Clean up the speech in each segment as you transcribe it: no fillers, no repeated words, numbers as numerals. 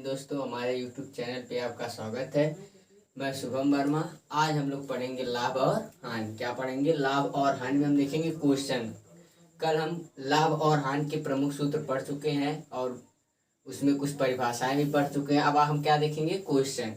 दोस्तों, हमारे YouTube channel पे आपका स्वागत है। मैं शुभम वर्मा। आज हम लोग पढ़ेंगे लाभ और हानि। क्या पढ़ेंगे? लाभ और हानि में हम देखेंगे क्वेश्चन। कल हम लाभ और हानि के प्रमुख सूत्र पढ़ चुके हैं और उसमें कुछ परिभाषाएं भी पढ़ चुके हैं। अब हम क्या देखेंगे? क्वेश्चन।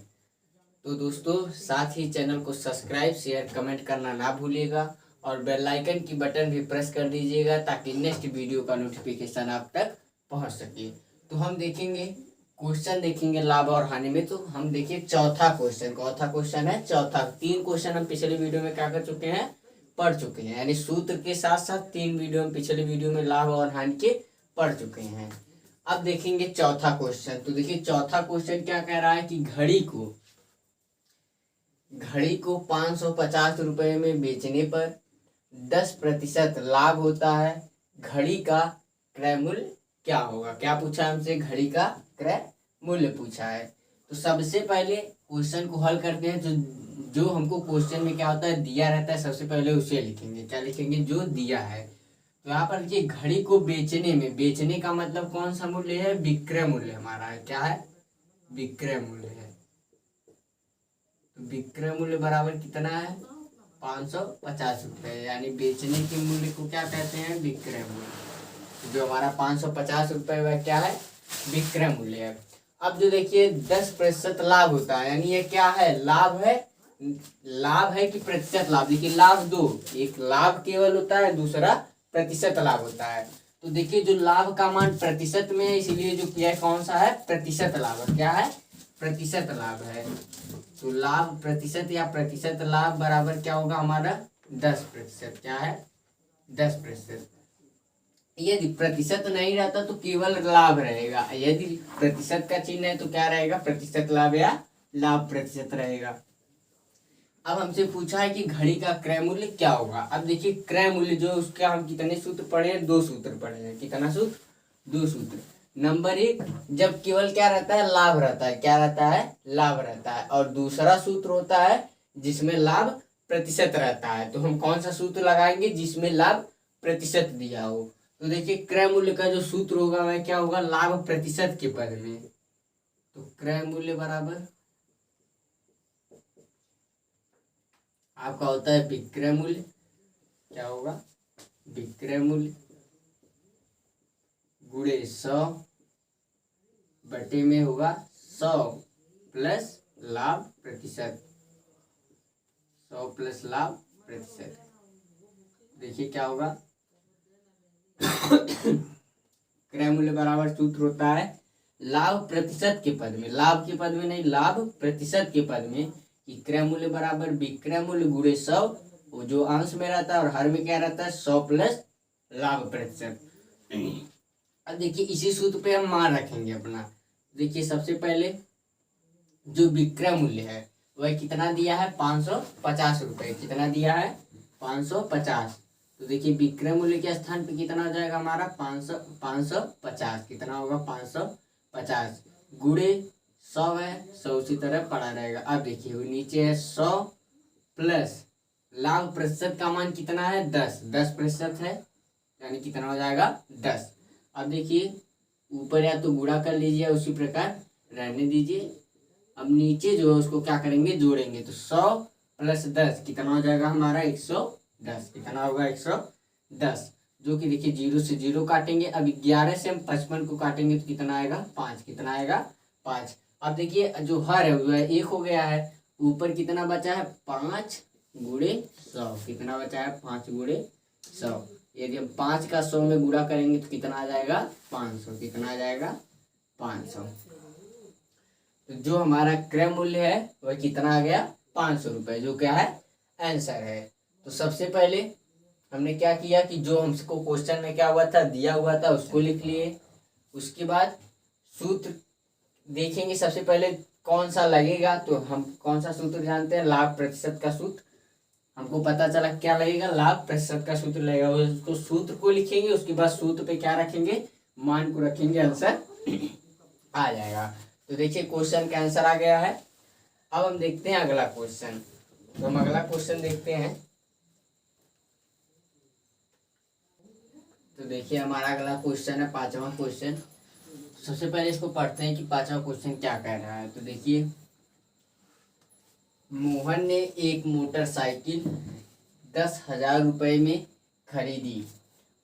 तो दोस्तों, साथ ही चैनल को सब्सक्राइब, शेयर, कमेंट करना ना भूलिएगा और बेल आइकन की बटन भी प्रेस कर दीजिएगा ताकि नेक्स्ट वीडियो का नोटिफिकेशन आप तक पहुंच सके। तो हम देखेंगे क्वेश्चन, देखेंगे लाभ और हानि में। तो हम देखिए चौथा क्वेश्चन है चौथा। 3 क्वेश्चन हम पिछले वीडियो में क्या कर चुके हैं? पढ़ चुके हैं, यानी सूत्र के साथ साथ 3 वीडियो हम पिछले वीडियो में लाभ और हानि के पढ़ चुके हैं। अब देखेंगे चौथा क्वेश्चन। तो देखिए चौथा क्वेश्चन क्या कह रहा है कि घड़ी को 550 रुपए में बेचने पर 10% लाभ होता है। घड़ी का क्रय मूल्य क्या होगा? क्या पूछा है हमसे? घड़ी का क्रय मूल्य पूछा है। तो सबसे पहले क्वेश्चन को हल करते हैं। जो हमको क्वेश्चन में क्या होता है, दिया रहता है, सबसे पहले उसे लिखेंगे। क्या लिखेंगे? जो दिया है। तो यहाँ पर देखिए घड़ी को बेचने में, बेचने का मतलब कौन सा मूल्य है? विक्रय मूल्य हमारा है। क्या है? विक्रय मूल्य है। तो विक्रय मूल्य बराबर कितना है? 550 रुपए, यानी बेचने के मूल्य को क्या कहते हैं? विक्रय मूल्य। जो हमारा 550 रुपए वह क्या है? विक्रय मूल्य है। अब जो देखिए 10% लाभ होता है, यानी ये क्या है? लाभ है। लाभ है कि प्रतिशत लाभ? देखिए लाभ दो, एक लाभ केवल होता है, दूसरा प्रतिशत लाभ होता है। तो देखिए जो लाभ का मान प्रतिशत में है, इसीलिए जो किया है कौन सा है? प्रतिशत लाभ। क्या है? प्रतिशत लाभ है। तो लाभ प्रतिशत या प्रतिशत लाभ बराबर क्या होगा हमारा? 10%। क्या है? 10%। यदि प्रतिशत नहीं रहता तो केवल लाभ रहेगा, यदि प्रतिशत का चिन्ह है तो क्या रहेगा? प्रतिशत लाभ या लाभ प्रतिशत रहेगा। अब हमसे पूछा है कि घड़ी का क्रय मूल्य क्या होगा। अब देखिए क्रय मूल्य जो उसका हम कितने सूत्र पढ़े हैं? 2 सूत्र पढ़े हैं। कितना सूत्र? 2 सूत्र। नंबर 1, जब केवल क्या रहता है? लाभ रहता है। क्या रहता है? लाभ रहता है। और दूसरा सूत्र होता है जिसमें लाभ प्रतिशत रहता है। तो हम कौन सा सूत्र लगाएंगे? जिसमें लाभ प्रतिशत दिया हो। तो देखिए क्रय मूल्य का जो सूत्र होगा वह क्या होगा? लाभ प्रतिशत के पद में। तो क्रय मूल्य बराबर आपका होता है विक्रय मूल्य। क्या होगा? विक्रय मूल्य गुणे 100 बटे में होगा 100 प्लस लाभ प्रतिशत। 100 प्लस लाभ प्रतिशत। देखिए क्या होगा? क्रय मूल्य बराबर सूत्र होता है लाभ प्रतिशत के पद में, लाभ के पद में नहीं, लाभ प्रतिशत के पद में, कि क्रय मूल्य बराबर विक्रय मूल्य गुणे 100, वो जो अंश में रहता है, और हर में क्या रहता है? 100 प्लस लाभ प्रतिशत। अब देखिए इसी सूत्र पे हम मान रखेंगे अपना। देखिए सबसे पहले जो विक्रय मूल्य है वह कितना दिया है? 550 रुपए। कितना दिया है? 550। तो देखिए विक्रय मूल्य के स्थान पे कितना आ जाएगा हमारा? 550। कितना होगा? 550 गुणे 100 है, 100 उसी तरह पड़ा रहेगा। अब देखिए वो नीचे है 100 प्लस लाभ प्रतिशत का मान कितना है? 10% है, यानी कितना हो जाएगा? 10। अब देखिए ऊपर या तो गुणा कर लीजिए, उसी प्रकार रहने दीजिए। अब नीचे जो है उसको क्या करेंगे? जोड़ेंगे। तो 100 प्लस 10 कितना हो जाएगा हमारा? 110। कितना होगा? 110। जो कि देखिए 0 से 0 काटेंगे। अब 11 से हम 55 को काटेंगे तो कितना आएगा? 5। कितना आएगा? 5। अब देखिए जो हर है वह 1 हो गया है। ऊपर कितना बचा है? 5 गुणे 100। कितना बचा है? 5 गुणे 100। यदि हम 5 का 100 में गुणा करेंगे तो कितना आ जाएगा? 500। कितना आ जाएगा? 500। तो जो हमारा क्रय मूल्य है वह कितना आ गया? 500 रुपए, जो क्या है? आंसर है। तो सबसे पहले हमने क्या किया कि जो हमको क्वेश्चन में क्या हुआ था, दिया हुआ था, उसको लिख लिए। उसके बाद सूत्र देखेंगे सबसे पहले कौन सा लगेगा। तो हम कौन सा सूत्र जानते हैं? लाभ प्रतिशत का सूत्र। हमको पता चला क्या लगेगा? लाभ प्रतिशत का सूत्र लगेगा। उसको सूत्र को लिखेंगे, उसके बाद सूत्र पे क्या रखेंगे? मान को रखेंगे, आंसर आ जाएगा। तो देखिए क्वेश्चन का आंसर आ गया है। अब हम देखते हैं अगला क्वेश्चन। तो हम अगला क्वेश्चन देखते हैं। तो देखिए हमारा अगला क्वेश्चन है 5वां क्वेश्चन। सबसे पहले इसको पढ़ते हैं कि पांचवा क्वेश्चन क्या कह रहा है। तो देखिए, मोहन ने एक मोटरसाइकिल 10,000 रुपये में खरीदी।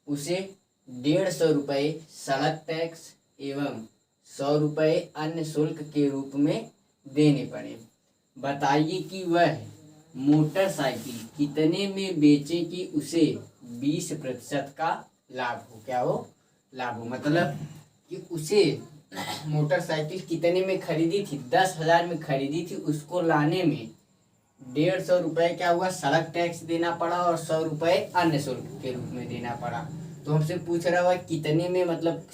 उसे 150 रुपये सड़क टैक्स एवं 100 रुपये अन्य शुल्क के रूप में देने पड़े। बताइए कि वह मोटरसाइकिल कितने में बेचे कि उसे 20% का लाभ हो। क्या हो? लाभ हो। मतलब कि उसे मोटरसाइकिल कितने में खरीदी थी, 10,000 में खरीदी थी, उसको लाने में 150 रुपये क्या हुआ, सड़क टैक्स देना पड़ा और 100 रुपये अन्य शुल्क के रूप में देना पड़ा। तो हमसे पूछ रहा हुआ कितने में, मतलब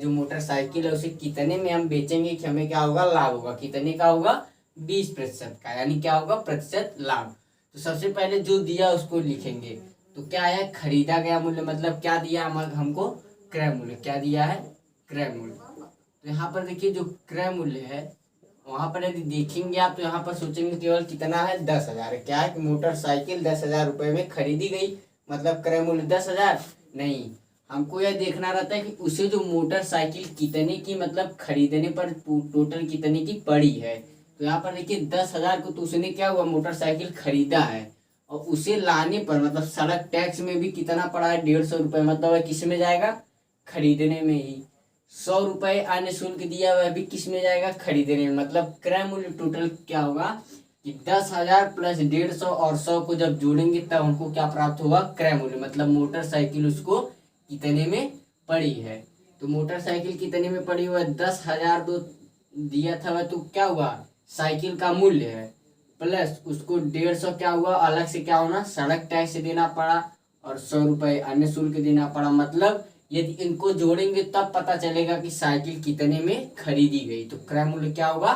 जो मोटरसाइकिल है उसे कितने में हम बेचेंगे कि हमें क्या होगा, लाभ होगा। कितने का होगा? 20% का, यानी क्या होगा, प्रतिशत लाभ। तो सबसे पहले जो दिया उसको लिखेंगे। तो क्या है, खरीदा गया मूल्य, मतलब क्या दिया हमको, क्रय मूल्य। क्या दिया है? क्रय मूल्य। तो यहाँ पर देखिए जो क्रय मूल्य है, वहां पर यदि देखेंगे आप तो यहाँ पर सोचेंगे केवल कितना है, 10,000 है। क्या है कि मोटरसाइकिल 10,000 रुपये में खरीदी गई, मतलब क्रय मूल्य 10,000 नहीं। हमको यह देखना रहता है कि उसे जो मोटरसाइकिल कितने की, मतलब खरीदने पर टोटल कितने की पड़ी है। तो यहाँ पर देखिए 10,000 को तो उसने क्या हुआ, मोटरसाइकिल खरीदा है, और उसे लाने पर मतलब सड़क टैक्स में भी कितना पड़ा है, 150 रुपये। मतलब किस में जाएगा, खरीदने में ही। 100 रुपये अन्य शुल्क दिया हुआ भी किस में जाएगा, खरीदने में। मतलब क्रय मूल्य टोटल क्या होगा कि 10,000 प्लस 150 और 100 को जब जोड़ेंगे तब हमको क्या प्राप्त होगा, क्रय मूल्य। मतलब मोटरसाइकिल उसको कितने में पड़ी है। तो मोटरसाइकिल कितने में पड़ी हुआ है, 10,000 दो दिया था वह, तो क्या हुआ, साइकिल का मूल्य है, प्लस उसको 150 क्या हुआ, अलग से क्या होना, सड़क टैक्स देना पड़ा और 100 रुपये अन्य शुल्क देना पड़ा। मतलब यदि इनको जोड़ेंगे तब पता चलेगा कि साइकिल कितने में खरीदी गई। तो क्रय मूल्य क्या होगा,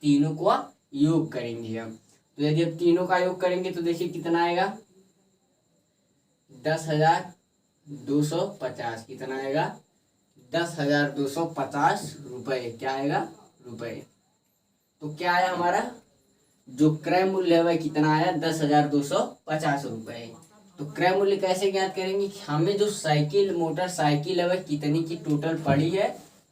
तीनों को योग करेंगे हम। तो यदि अब तीनों का योग करेंगे तो देखिए कितना आएगा, 10,250। कितना आएगा, 10,250 रुपये। क्या आएगा, रुपये। तो क्या आया हमारा, जो क्रय मूल्य है वह कितना आया, 10,250 रुपये। तो क्रय मूल्य कैसे ज्ञात करेंगे, हमें जो साइकिल मोटरसाइकिल है वह कितनी की टोटल पड़ी है।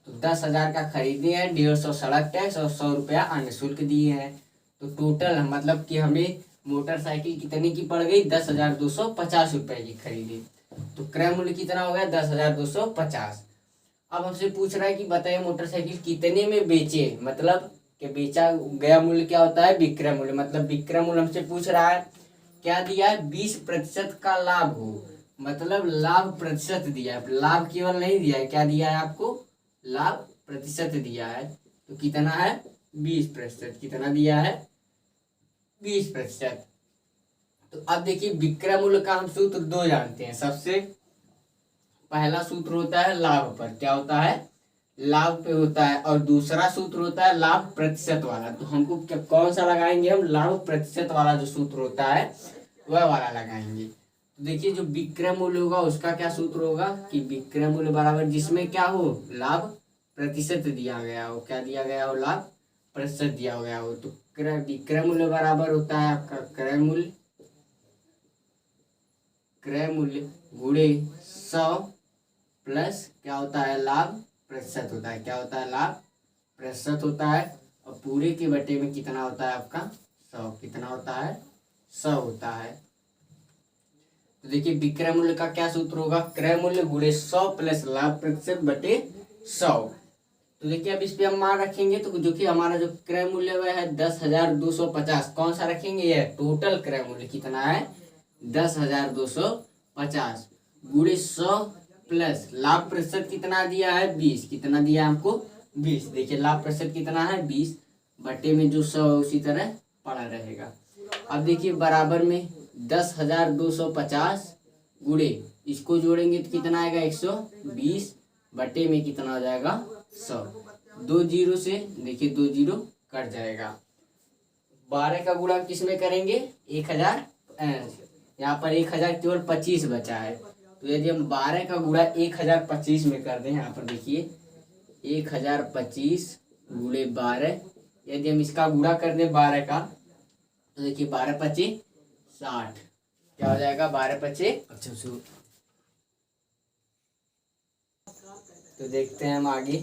तो 10,000 का खरीदे हैं, 150 सड़क टैक्स और 100 रुपया अन्य शुल्क दिए हैं। तो टोटल मतलब कि हमें मोटरसाइकिल कितने की पड़ गई, 10,250 रुपये की खरीदी। तो क्रय मूल्य कितना हो गया, 10,250। अब हमसे पूछ रहा है कि बताइए मोटरसाइकिल कितने में बेचे, मतलब कि बेचा गया मूल्य क्या होता है, विक्रय मूल्य। मतलब विक्रय मूल्य हमसे पूछ रहा है, क्या दिया है, 20% का लाभ हो, मतलब लाभ प्रतिशत दिया है। लाभ केवल नहीं दिया है, क्या दिया है आपको, लाभ प्रतिशत दिया है। तो कितना है, 20%। कितना दिया है, 20%। तो अब देखिए विक्रय मूल्य का हम सूत्र दो जानते हैं। सबसे पहला सूत्र होता है लाभ पर, क्या होता है, लाभ पे होता है, और दूसरा सूत्र होता है लाभ प्रतिशत वाला। तो हमको क्या, कौन सा लगाएंगे हम, लाभ प्रतिशत वाला जो सूत्र होता है वह वाला लगाएंगे। तो देखिए जो विक्रय मूल्य होगा उसका क्या सूत्र होगा कि विक्रय मूल्य बराबर जिसमें क्या हो, लाभ प्रतिशत दिया गया हो। क्या दिया गया हो, लाभ प्रतिशत दिया गया हो। तो विक्रय मूल्य बराबर होता है आपका क्रय मूल्य, क्रय मूल्य गुणे 100 प्लस क्या होता है, लाभ प्रतिशत होता है। क्या होता है, लाभ प्रतिशत होता है। और पूरे के बटे में कितना होता है आपका, 100। कितना होता है, 100 होता है। तो देखिए विक्रय मूल्य का क्या सूत्र होगा, क्रय मूल्य गुणे 100 प्लस लाभ प्रतिशत बटे 100। तो देखिए अब इस पे हम मान रखेंगे, तो जो कि हमारा जो क्रय मूल्य वह है 10,250। कौन सा रखेंगे, यह टोटल क्रय मूल्य कितना है, 10,250 गुणे 100 प्लस लाभ प्रतिशत कितना दिया है, 20। कितना दिया हमको, 20। देखिए लाभ प्रतिशत कितना है, 20 बटे में जो 100 उसी तरह पड़ा रहेगा। अब देखिए बराबर में 10,250 गुणे इसको जोड़ेंगे तो कितना आएगा, 120 बटे में कितना हो जाएगा, 100। 2 जीरो से देखिए 2 जीरो कट जाएगा। 12 का गुणा किस में करेंगे, 1000, यहाँ पर 1000 केवल 25 बचा है। तो यदि हम 12 का गुणा 1025 में कर दें, यहाँ पर देखिए 1025 गुणे 12, यदि हम इसका गुणा कर दें 12 का, तो देखिए 12 25 60। क्या हो जाएगा, 12 25। अच्छा तो देखते हैं हम आगे।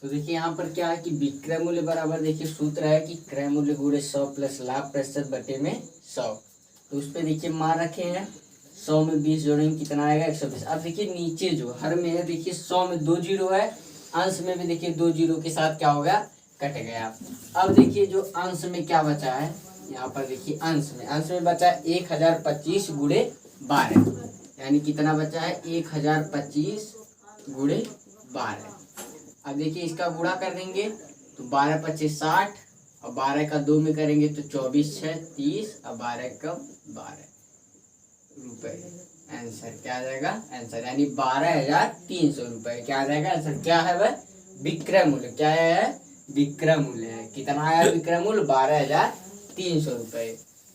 तो देखिए यहाँ पर क्या है कि विक्रय मूल्य बराबर, देखिए सूत्र है कि क्रय मूल्य गुणे 100 प्लस लाभ प्रतिशत बटे में 100। तो उस पर देखिए मान रखे हैं, 100 में 20 जोड़ेंगे कितना आएगा 120। अब देखिए नीचे जो हर में है, देखिए 100 में 2 जीरो है, अंश में भी देखिए 2 जीरो के साथ क्या हो गया, कट गया। अब देखिए जो अंश में क्या बचा है, यहाँ पर देखिए अंश में बचा है 1025 गुणे 12, यानी कितना बचा है 1025 गुणे 12। अब देखिए इसका गुणा कर देंगे तो 12 25 60, और 12 का 2 में करेंगे तो 24 6 30, और 12 का 12 रुपए। आंसर क्या आ जाएगा, आंसर यानी 12,300 रुपए। क्या आ जाएगा आंसर, क्या है वह, विक्रय मूल्य। क्या है, विक्रय मूल्य है। कितना आया विक्रय मूल्य, 12,300 रुपए।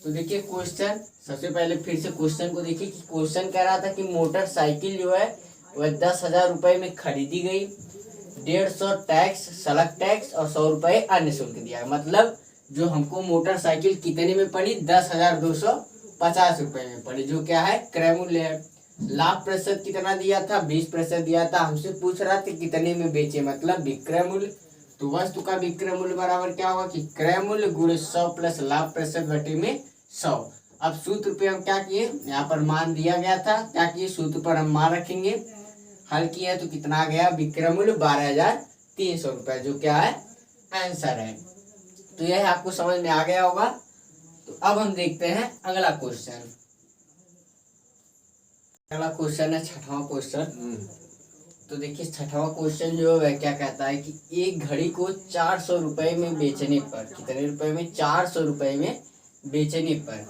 तो देखिए क्वेश्चन, सबसे पहले फिर से क्वेश्चन को देखिए कि क्वेश्चन कह रहा था कि मोटरसाइकिल जो है वह 10,000 रुपए में खरीदी गई, 150 टैक्स सड़क टैक्स और 100 रुपए अन्य शुल्क दिया। मतलब जो हमको मोटरसाइकिल कितने में पड़ी, 10,250 रुपए में पड़ी, जो क्या है क्रय मूल्य है। लाभ प्रतिशत कितना दिया था, 20% दिया था। हमसे पूछ रहा था कितने में बेचे, मतलब विक्रय मूल्य। तो वस्तु का विक्रय मूल्य बराबर क्या होगा कि क्रय मूल्य गुणे 100 प्लस लाभ प्रतिशत बटे में 100। अब सूत्र पे हम क्या किए, यहाँ पर मान दिया गया था, क्या किए सूत्र पर हम मान रखेंगे, हल किया तो कितना आ गया विक्रय मूल्य 12,300 रुपए, जो क्या है आंसर है। तो यह आपको समझ में आ गया होगा। तो अब हम देखते हैं अगला क्वेश्चन। अगला क्वेश्चन है छठवां क्वेश्चन। तो देखिए छठवां क्वेश्चन जो है क्या कहता है कि एक घड़ी को 400 रुपए में बेचने पर, कितने रुपए में, 400 रुपए में बेचने पर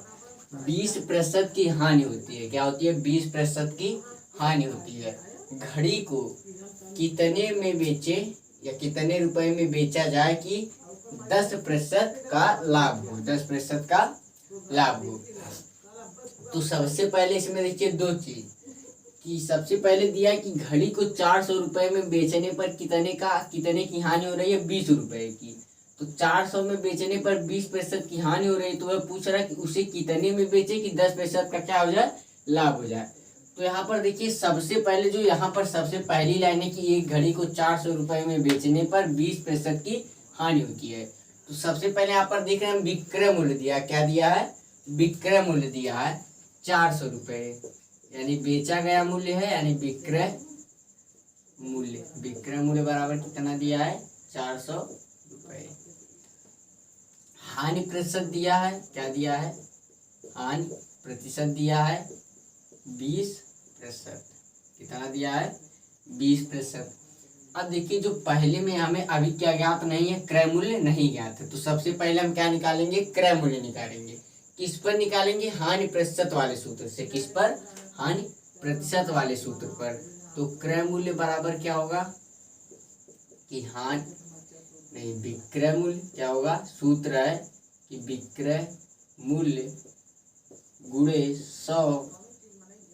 20% की हानि होती है। क्या होती है, 20% की हानि होती है। घड़ी को कितने में बेचे या कितने रुपए में बेचा जाए कि 10% का लाभ हो, 10% का लाभ हो। तो सबसे पहले इसमें देखिए दो चीज कि सबसे पहले दिया कि घड़ी को 400 रुपए में बेचने पर कितने की हानि हो रही है, 20 रुपए की। तो 400 में बेचने पर 20% की हानि हो रही है, तो वह पूछ रहा है कि उसे कितने में बेचे कि 10% का क्या हो जाए, लाभ हो जाए। तो यहाँ पर देखिए सबसे पहले जो यहाँ पर सबसे पहली लाइन है कि एक घड़ी को 400 रुपए में बेचने पर 20% की हानि होती है। तो सबसे पहले यहाँ पर देख रहे हैं विक्रय मूल्य दिया, क्या दिया है, विक्रय मूल्य दिया है 400 रुपए, यानी बेचा गया मूल्य है, यानी विक्रय मूल्य। विक्रय मूल्य बराबर कितना दिया है, 400 रुपए। हानि प्रतिशत दिया है, क्या दिया है, हानि प्रतिशत दिया है 20%। कितना दिया है, 20%। अब देखिए जो पहले में हमें अभी क्या ज्ञात नहीं है, क्रय मूल्य नहीं ज्ञात है। तो सबसे पहले हम क्या निकालेंगे, क्रय मूल्य निकालेंगे। किस पर निकालेंगे, हानि प्रतिशत वाले सूत्र से। किस पर, हानि प्रतिशत वाले सूत्र पर। तो क्रय मूल्य बराबर क्या होगा कि हानि नहीं, विक्रय मूल्य क्या होगा, सूत्र है कि विक्रय मूल्य गुणे 100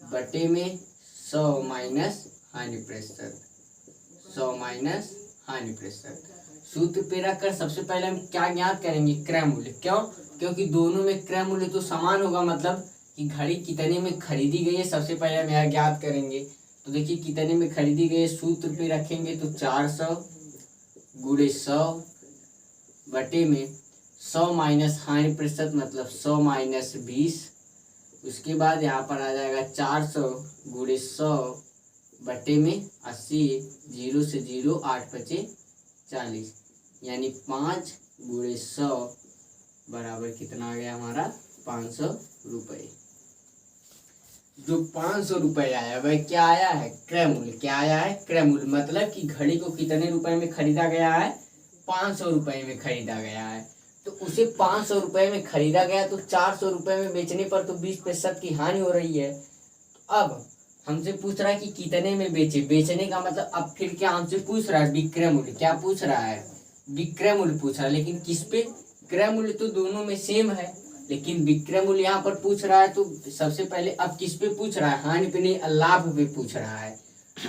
बटे में 100 माइनस हानि प्रतिशत, 100 माइनस हानि प्रतिशत। सूत्र पे रखकर सबसे पहले हम क्या ज्ञात करेंगे, क्रय मूल्य। क्यों, क्योंकि दोनों में क्रय मूल्य तो समान होगा, मतलब कि घड़ी कितने में खरीदी गई है, सबसे पहले हम यह ज्ञात करेंगे। तो देखिए कितने में खरीदी गई है, सूत्र पे रखेंगे तो 400 गुणे 100 बटे में 100 माइनस हानि प्रतिशत, मतलब 100 माइनस 20। उसके बाद यहाँ पर आ जाएगा 400 गुणे 100 बटे में 80, 0 से 0 8 5 40, यानी 5 गुणे 100 बराबर कितना आ गया हमारा, 500 रुपये। जो 500 रुपये आया वह क्या आया है, क्रय मूल्य। क्या आया है, क्रय मूल्य। मतलब कि घड़ी को कितने रुपए में खरीदा गया है, 500 रुपये में खरीदा गया है। तो उसे 500 रुपये में खरीदा गया, तो 400 रुपये में बेचने पर तो 20% की हानि हो रही है। अब हमसे पूछ रहा है कि कितने में बेचे, बेचने का मतलब अब फिर क्या हमसे पूछ रहा है, विक्रय मूल्य। क्या पूछ रहा है, विक्रय मूल्य पूछ रहा है। लेकिन किस पे, क्रय मूल्य तो दोनों में सेम है, लेकिन विक्रय मूल्य यहाँ पर पूछ रहा है। तो सबसे पहले अब किस पे पूछ रहा है, हानि पे नहीं, लाभ पे पूछ रहा है।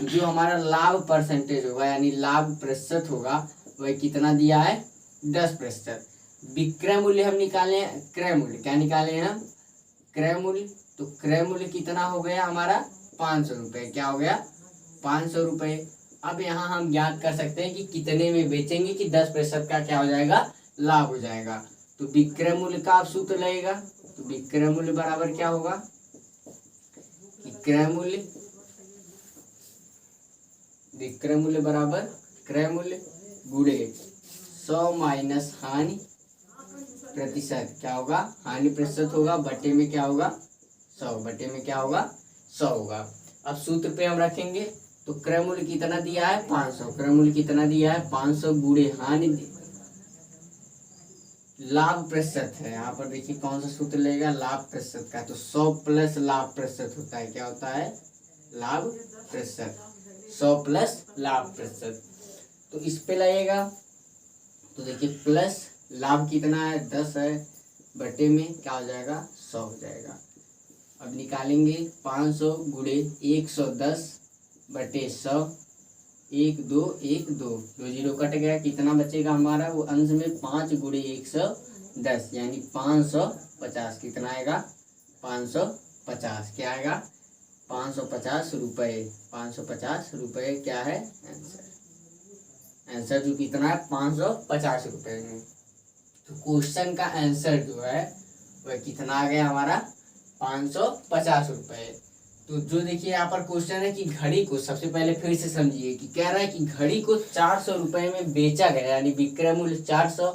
जो हमारा लाभ परसेंटेज होगा, यानी लाभ प्रतिशत होगा, वह कितना दिया है, 10%। विक्रय मूल्य हम निकाले, क्रय मूल्य क्या निकाले हैं हम, क्रय मूल्य। तो क्रय मूल्य कितना हो गया हमारा, 500 रुपये। क्या हो गया, 500 रुपये। अब यहाँ हम ज्ञात कर सकते हैं कि कितने में बेचेंगे कि 10% का क्या हो जाएगा, लाभ हो जाएगा। तो विक्रय मूल्य का आप सूत्र लगेगा। तो विक्रय मूल्य बराबर क्या होगा कि विक्रय मूल्य बराबर क्रय मूल्य गुणे 100 माइनस हानि प्रतिशत, क्या होगा, हानि प्रतिशत होगा, बटे में क्या होगा 100, बटे में क्या होगा 100 होगा। अब सूत्र पे हम रखेंगे। तो क्रय मूल्य कितना दिया है 500, क्रय मूल्य कितना दिया है 500 गुणे हानि लाभ प्रतिशत है। यहाँ पर देखिए कौन सा सूत्र लगेगा, लाभ प्रतिशत का। तो 100 प्लस लाभ प्रतिशत होता है, क्या होता है, लाभ प्रतिशत। 100 प्लस लाभ प्रतिशत, तो इस पे लगेगा। तो देखिए प्लस लाभ कितना है 10 है, बटे में क्या हो जाएगा 100 हो जाएगा। अब निकालेंगे 500 गुणे 110 बटे 100, 1 2 1 2, 2 जीरो कट गया, कितना बचेगा हमारा, वो अंश में 5 गुणे 110 यानी 550, कितना आएगा 550, क्या आएगा 550 रुपये, 550 रुपये क्या है आंसर जो कितना है 550 रुपये में। तो क्वेश्चन का आंसर जो है वह कितना आ गया हमारा 550 रुपये। तो जो देखिए यहाँ पर क्वेश्चन है कि घड़ी को, सबसे पहले फिर से समझिए कि कह रहा है कि घड़ी को 400 रुपये में बेचा गया, यानी विक्रय मूल्य 400,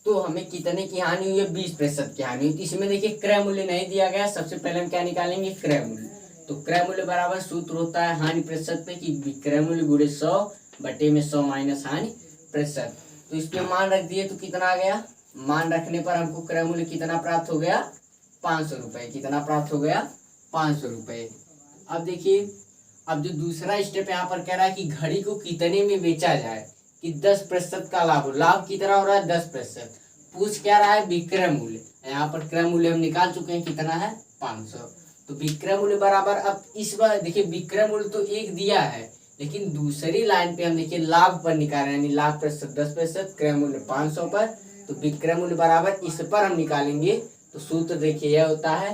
तो हमें कितने की हानि हुई है 20% की हानि हुई। तो इसमें देखिए क्रय मूल्य नहीं दिया गया, सबसे पहले हम क्या निकालेंगे क्रय मूल्य। तो क्रय मूल्य बराबर सूत्र होता है हानि प्रतिशत पे कि विक्रय मूल्य गुणे 100 बटे में 100 माइनस हानि प्रतिशत। तो इस पे मान रख दिए तो कितना आ गया, मान रखने पर हमको क्रय मूल्य कितना प्राप्त हो गया 500 रुपये, कितना प्राप्त हो गया 500 रुपये। अब देखिए, अब जो दूसरा स्टेप यहाँ पर कह रहा है कि घड़ी को कितने में बेचा जाए कि 10% का लाभ हो, लाभ कितना हो रहा है 10%, पूछ क्या रहा है विक्रय मूल्य। यहाँ पर क्रय मूल्य हम निकाल चुके हैं, कितना है 500। तो विक्रय मूल्य बराबर, अब इस बार देखिए विक्रय मूल्य तो एक दिया है, लेकिन दूसरी लाइन पे हम देखिए लाभ पर निकाल रहे हैं, यानी लाभ प्रतिशत 10%, क्रय मूल्य 500 पर। तो विक्रय मूल्य बराबर इस पर हम निकालेंगे। तो सूत्र देखिए यह होता है,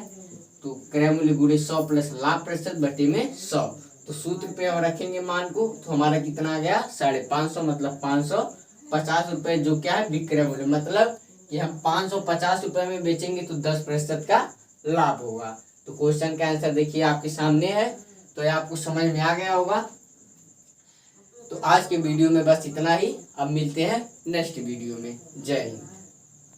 तो क्रय मूल्य गुणे 100 प्लस लाभ प्रतिशत बटे में 100। तो सूत्र पे हम रखेंगे मान को, तो हमारा कितना आ गया 550, मतलब 550 रुपये, जो क्या है विक्रय मूल्य, मतलब कि हम 550 रुपये में बेचेंगे तो 10% का लाभ होगा। तो क्वेश्चन का आंसर देखिए आपके सामने है, तो ये आपको समझ में आ गया होगा। तो आज के वीडियो में बस इतना ही, अब मिलते हैं नेक्स्ट वीडियो में। जय हिंद।